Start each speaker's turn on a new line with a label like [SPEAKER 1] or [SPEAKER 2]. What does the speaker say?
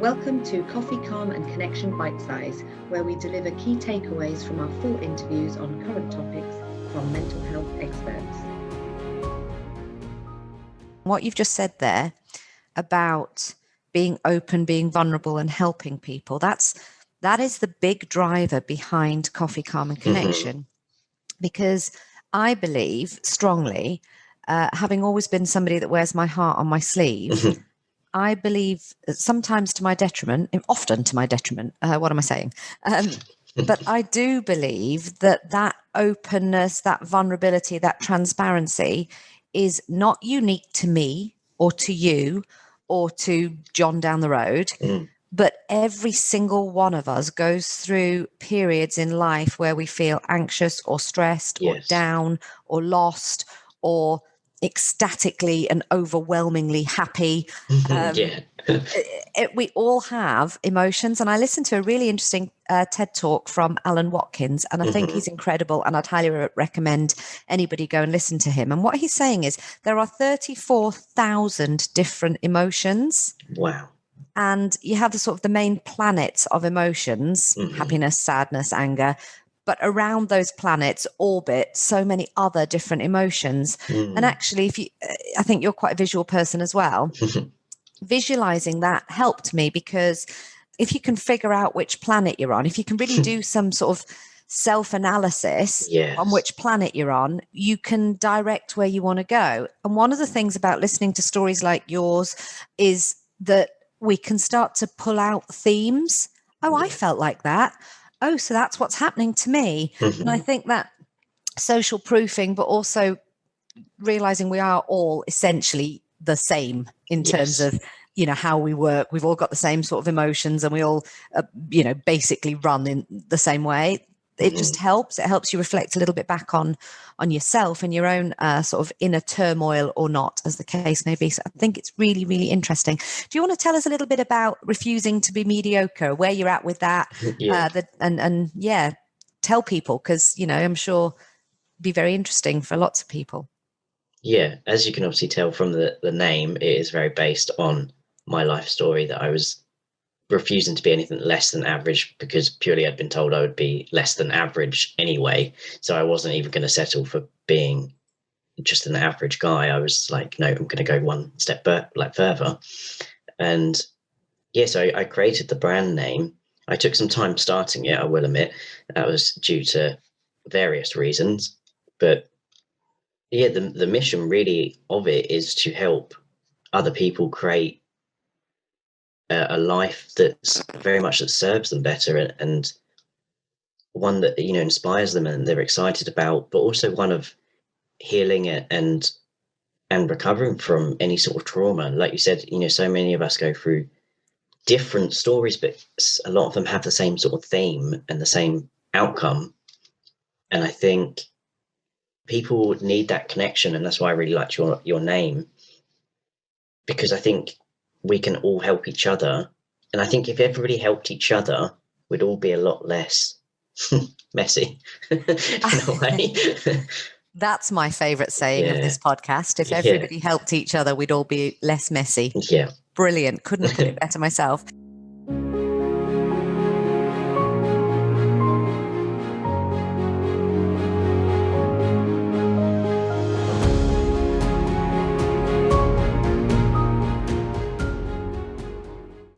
[SPEAKER 1] Welcome to Coffee, Calm and Connection Bite Size, where we deliver key takeaways from our full interviews on current topics from mental health experts.
[SPEAKER 2] What you've just said there about being open, being vulnerable and helping people, that is the big driver behind Coffee, Calm and Connection. Because I believe strongly, having always been somebody that wears my heart on my sleeve, I believe sometimes to my detriment, often to my detriment, what am I saying? But I do believe that openness, that vulnerability, that transparency is not unique to me or to you or to John down the road. But every single one of us goes through periods in life where we feel anxious or stressed or down or lost or ecstatically and overwhelmingly happy. We all have emotions. And I listened to a really interesting TED talk from Alan Watkins, and I think he's incredible. And I'd highly recommend anybody go and listen to him. And what he's saying is there are 34,000 different emotions.
[SPEAKER 3] Wow.
[SPEAKER 2] And you have the sort of the main planets of emotions, happiness, sadness, anger. But around those planets orbit so many other different emotions. And actually, I think you're quite a visual person as well. Visualizing that helped me, because if you can figure out which planet you're on, if you can really do some sort of self-analysis on which planet you're on, you can direct where you want to go. And one of the things about listening to stories like yours is that we can start to pull out themes. Oh, I felt like that. Oh, so that's what's happening to me. And I think that social proofing, but also realizing we are all essentially the same in terms of, how we work. We've all got the same sort of emotions and we all, basically run in the same way. It just helps. It helps you reflect a little bit back on yourself and your own sort of inner turmoil, or not, as the case may be. So I think it's really, really interesting. Do you want to tell us a little bit about refusing to be mediocre, where you're at with that? Tell people, because, I'm sure it'd be very interesting for lots of people.
[SPEAKER 3] Yeah, as you can obviously tell from the name, it is very based on my life story, that I was refusing to be anything less than average, because purely I'd been told I would be less than average anyway. So I wasn't even going to settle for being just an average guy. I was like, no, I'm going to go one step further. And so I created the brand name. I took some time starting it, I will admit. That was due to various reasons. But the mission really of it is to help other people create a life that's very much that serves them better, and one that inspires them and they're excited about, but also one of healing and recovering from any sort of trauma. Like you said, so many of us go through different stories, but a lot of them have the same sort of theme and the same outcome. And I think people need that connection, and that's why I really liked your name, because I think we can all help each other. And I think if everybody helped each other, we'd all be a lot less messy in a way.
[SPEAKER 2] That's my favorite saying of this podcast. If everybody helped each other, we'd all be less messy.
[SPEAKER 3] Yeah.
[SPEAKER 2] Brilliant. Couldn't have put it better myself.